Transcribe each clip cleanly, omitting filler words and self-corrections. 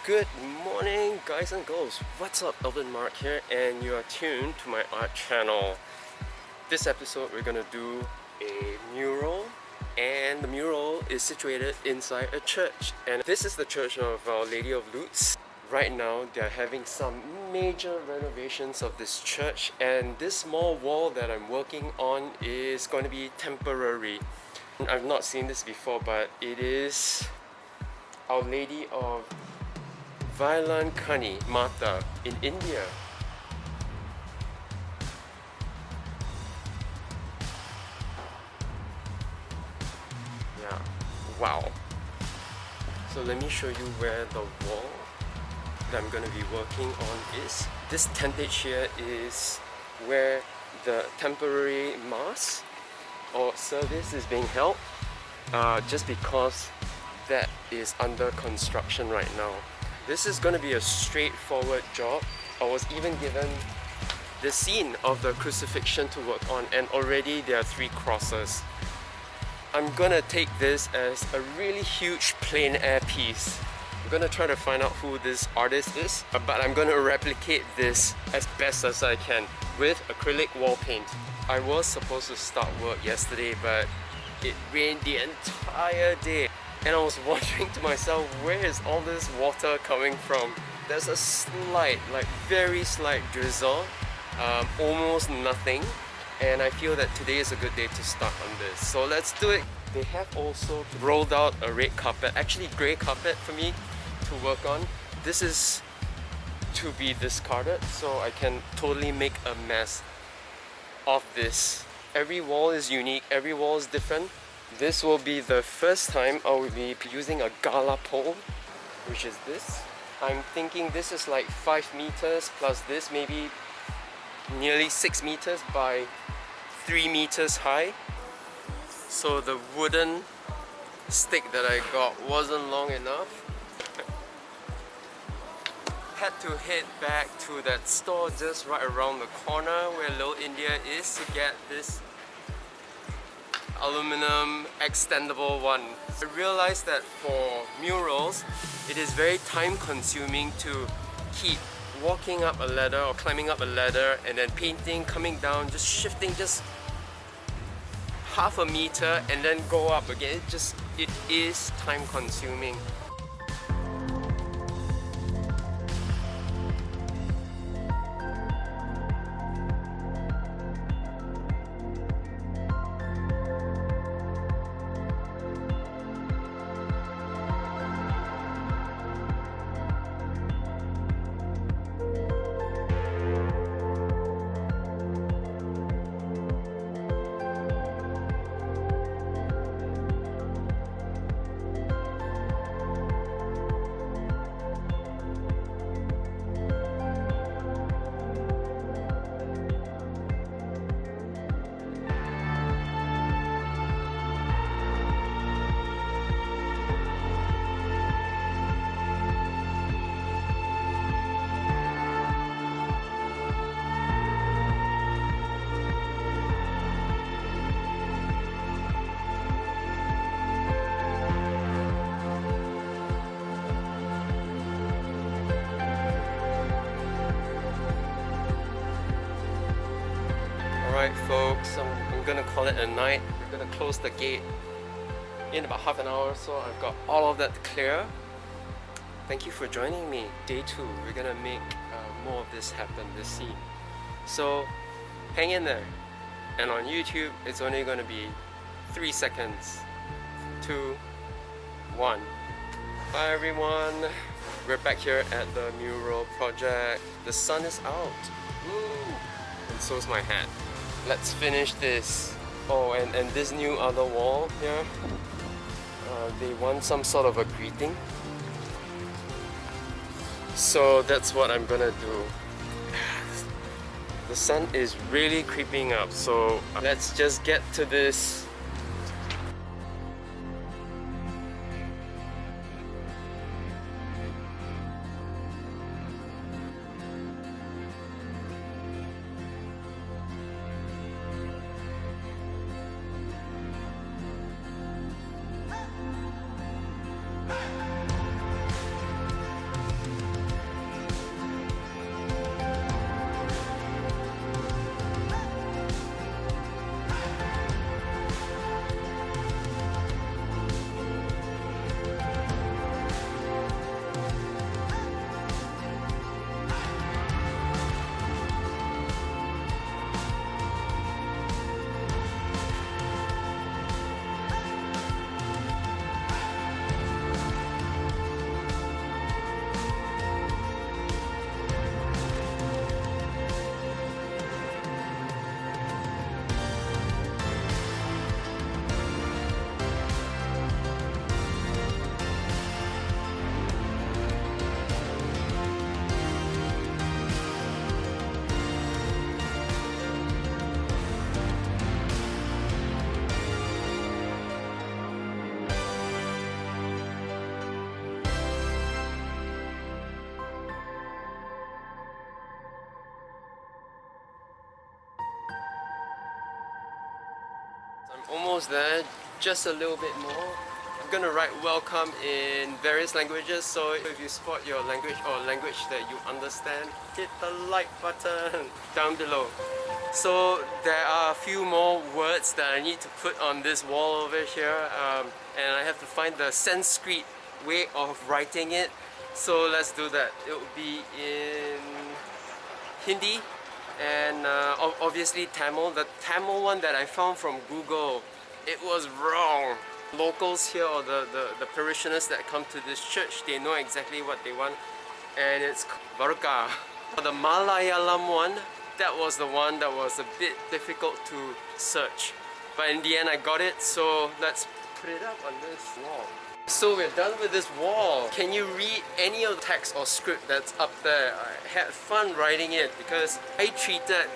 Good morning, guys and girls. What's up? Alvin Mark here, and you are tuned to my art channel. This episode, we're gonna do a mural, and the mural is situated inside a church. And this is the church of Our Lady of Lourdes. Right now, they're having some major renovations of this church, and this small wall that I'm working on is going to be temporary. I've not seen this before, but it is Our Lady of Valankanni Mata in India. Yeah, wow. So let me show you where the wall that I'm going to be working on is. This tentage here is where the temporary mass or service is being held, just because that is under construction right now. This is going to be a straightforward job. I was even given the scene of the Crucifixion to work on, and already there are 3 crosses. I'm gonna take this as a really huge plein air piece. I'm gonna try to find out who this artist is, but I'm gonna replicate this as best as I can with acrylic wall paint. I was supposed to start work yesterday, but it rained the entire day. And I was wondering to myself, where is all this water coming from? There's a slight, very slight drizzle, almost nothing. And I feel that today is a good day to start on this. So let's do it. They have also rolled out a red carpet, actually grey carpet for me to work on. This is to be discarded, so I can totally make a mess of this. Every wall is unique, every wall is different. This will be the first time I will be using a gala pole, which is this. I'm thinking this is like 5 meters plus this, maybe nearly 6 meters by 3 meters high. So the wooden stick that I got wasn't long enough. Had to head back to that store just right around the corner where Little India is to get this aluminum extendable one. I realized that for murals, it is very time consuming to keep walking up a ladder or climbing up a ladder and then painting, coming down, just shifting just half a meter and then go up again. It is time consuming. Alright folks, I'm gonna call it a night. We're gonna close the gate in about half an hour or so. I've got all of that clear. Thank you for joining me. Day 2, we're gonna make more of this happen, this scene. So hang in there. And on YouTube, it's only gonna be 3 seconds. 2, 1. Bye everyone. We're back here at the mural project. The sun is out. Woo! And so is my hat. Let's finish this. Oh, and this new other wall here, they want some sort of a greeting. So that's what I'm gonna do. The sun is really creeping up, so let's just get to this. almost there, just a little bit more. I'm gonna write welcome in various languages, so if you spot your language or language that you understand, hit the like button down below. So there are a few more words that I need to put on this wall over here, and I have to find the Sanskrit way of writing it. So let's do that. It will be in Hindi and obviously Tamil. The Tamil one that I found from Google, it was wrong. Locals here, or the parishioners that come to this church, they know exactly what they want, and it's Varka. The Malayalam one, that was the one that was a bit difficult to search, but in the end I got it, so let's put it up on this wall. So we're done with this wall. Can you read any of the text or script that's up there? I had fun writing it because I treated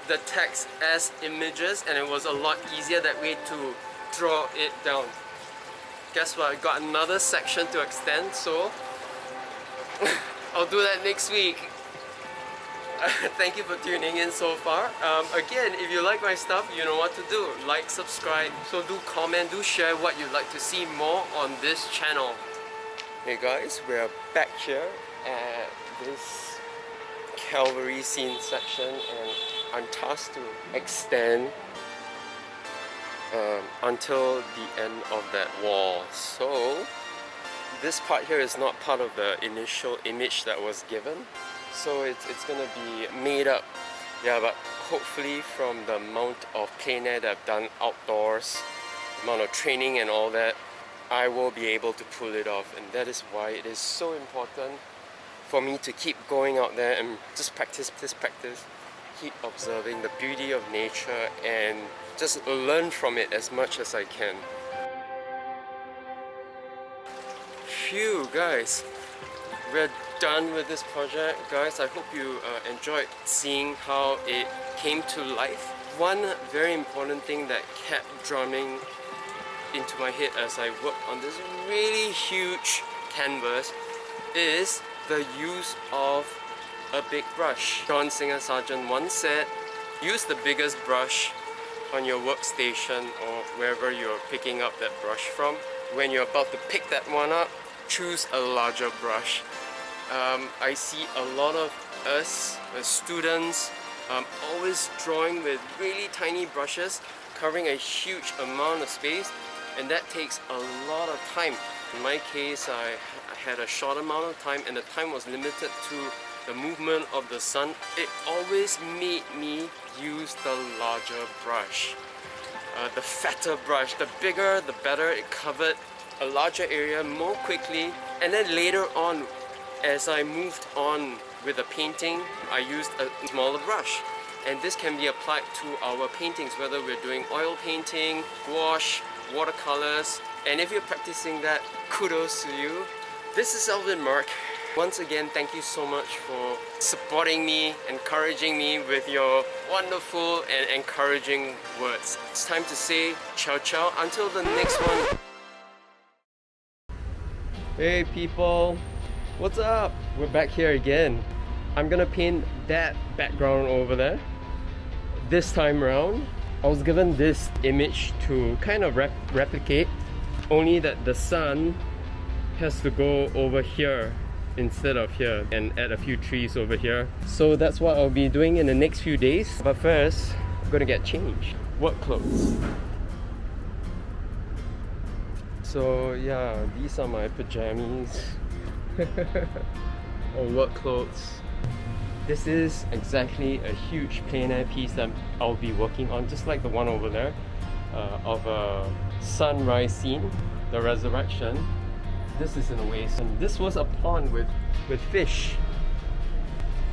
the text as images, and it was a lot easier that way to draw it down. Guess what? I got another section to extend, so I'll do that next week. Thank you for tuning in so far. Again, if you like my stuff, you know what to do. Like, subscribe, so do comment, do share what you'd like to see more on this channel. Hey guys, we're back here at this Calvary scene section, and I'm tasked to extend until the end of that wall. So this part here is not part of the initial image that was given, so it's gonna be made up, yeah, but hopefully from the amount of plein air that I've done outdoors, amount of training and all that, I will be able to pull it off. And that is why it is so important for me to keep going out there and just practice, keep observing the beauty of nature and just learn from it as much as I can. Phew, guys, we're done with this project. Guys, I hope you enjoyed seeing how it came to life. One very important thing that kept drumming into my head as I worked on this really huge canvas is the use of a big brush. John Singer Sargent once said, use the biggest brush on your workstation or wherever you're picking up that brush from. When you're about to pick that one up, choose a larger brush. I see a lot of us as students always drawing with really tiny brushes, covering a huge amount of space, and that takes a lot of time. In my case, I had a short amount of time, and the time was limited to the movement of the sun. It always made me use the larger brush, the fatter brush. The bigger the better. It covered a larger area more quickly, and then later on, as I moved on with the painting, I used a smaller brush, and this can be applied to our paintings, whether we're doing oil painting, gouache, watercolors. And if you're practicing that, kudos to you. This is Alvin Mark. Once again, thank you so much for supporting me, encouraging me with your wonderful and encouraging words. It's time to say ciao ciao until the next one. Hey people, what's up? We're back here again. I'm gonna paint that background over there. This time around, I was given this image to kind of replicate, only that the sun has to go over here instead of here, and add a few trees over here. So that's what I'll be doing in the next few days. But first, I'm gonna get changed. Work clothes. So yeah, these are my pajamas. Or work clothes. This is exactly a huge plein air piece that I'll be working on, just like the one over there, of a sunrise scene, the resurrection. This is in a way, and this was a pond with fish.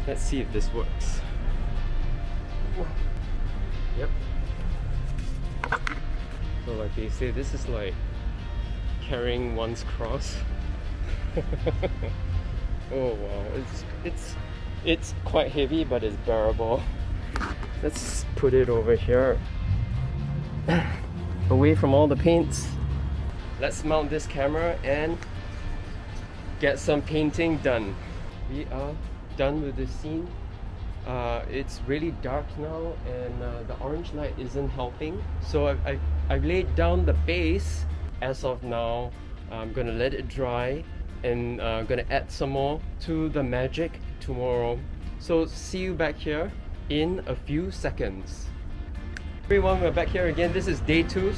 Let's see if this works. Yep. So like they say, this is like carrying one's cross. Oh wow, it's quite heavy, but it's bearable. Let's put it over here, away from all the paints. Let's mount this camera and get some painting done. We are done with this scene. It's really dark now, and the orange light isn't helping. So I I've laid down the base. As of now, I'm gonna let it dry and gonna add some more to the magic tomorrow. So see you back here in a few seconds. Everyone, we're back here again. This is day 2.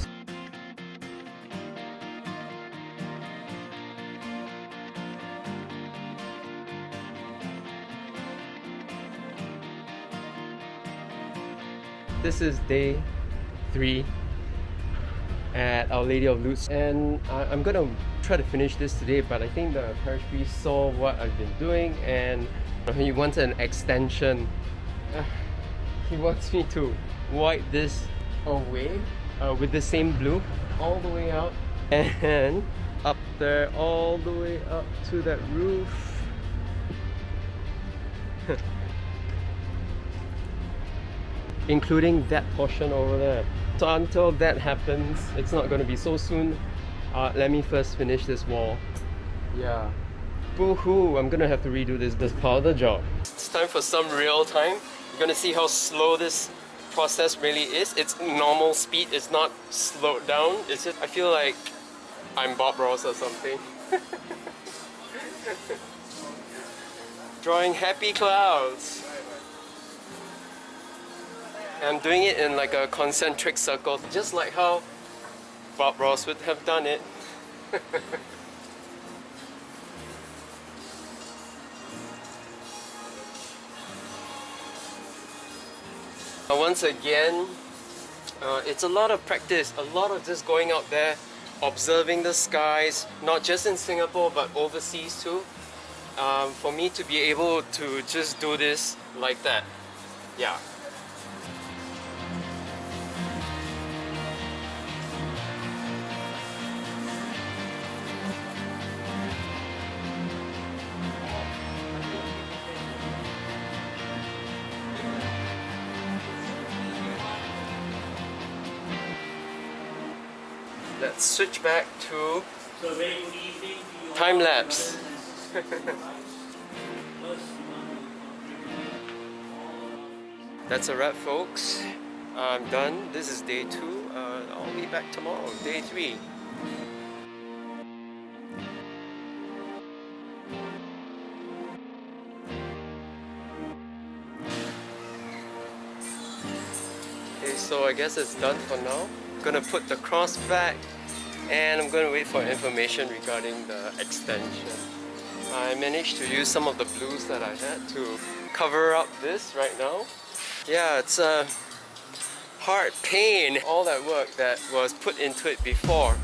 This is day 3 at Our Lady of Lourdes, and I'm gonna try to finish this today, but I think the parish priest saw what I've been doing and he wants an extension. He wants me to wipe this away with the same blue all the way out and up there all the way up to that roof. Including that portion over there. So until that happens, it's not going to be so soon. Let me first finish this wall. Yeah. Boo-hoo, I'm gonna have to redo this part of the job. It's time for some real time. You're gonna see how slow this process really is. It's normal speed, it's not slowed down. It's just, I feel like I'm Bob Ross or something. Drawing happy clouds. I'm doing it in like a concentric circle, just like how Bob Ross would have done it. Once again, it's a lot of practice, a lot of just going out there, observing the skies, not just in Singapore but overseas too, for me to be able to just do this like that. Yeah. Let's switch back to time lapse. That's a wrap, folks. I'm done. This is day 2. I'll be back tomorrow, day 3. Okay, so I guess it's done for now. I'm gonna put the cross back and I'm gonna wait for information regarding the extension. I managed to use some of the blues that I had to cover up this right now. Yeah, it's a hard pain, all that work that was put into it before.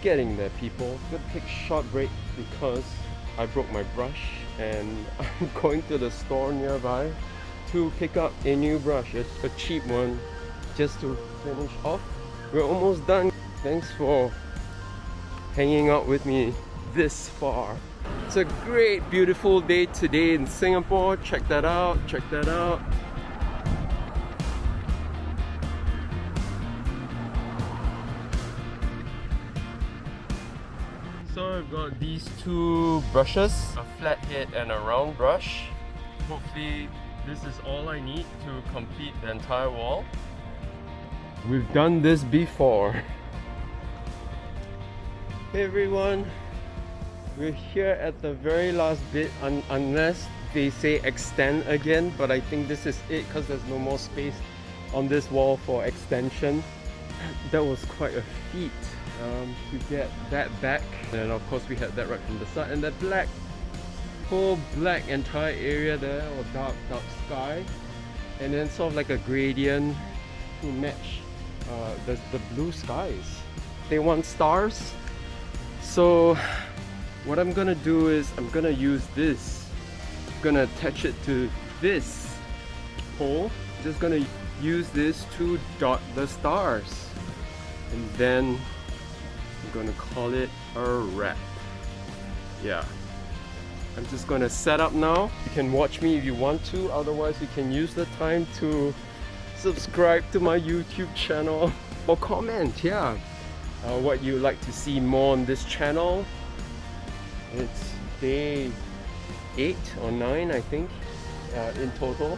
Getting there, people. Gonna take a short break because I broke my brush and I'm going to the store nearby to pick up a new brush, a cheap one, just to finish off. We're almost done. Thanks for hanging out with me this far. It's a great, beautiful day today in Singapore. Check that out, check that out. So I've got these 2 brushes, a flat head and a round brush. Hopefully this is all I need to complete the entire wall. We've done this before. Hey everyone, We're here at the very last bit, unless they say extend again, but I think this is it because there's no more space on this wall for extension. That was quite a feat to get that back. And of course we had that right from the start, and that whole black entire area there, or dark sky, and then sort of like a gradient to match the blue skies. They want stars, so what I'm gonna do is I'm gonna use this. I'm gonna attach it to this pole. Just gonna use this to dot the stars, and then I'm gonna call it a wrap. Yeah. I'm just gonna set up now. You can watch me if you want to, otherwise you can use the time to subscribe to my YouTube channel or comment, yeah, what you'd like to see more on this channel. It's day 8 or 9, I think, in total.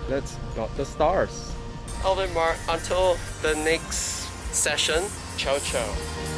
Let's dot the stars. Alvin Mark, until the next session, ciao ciao.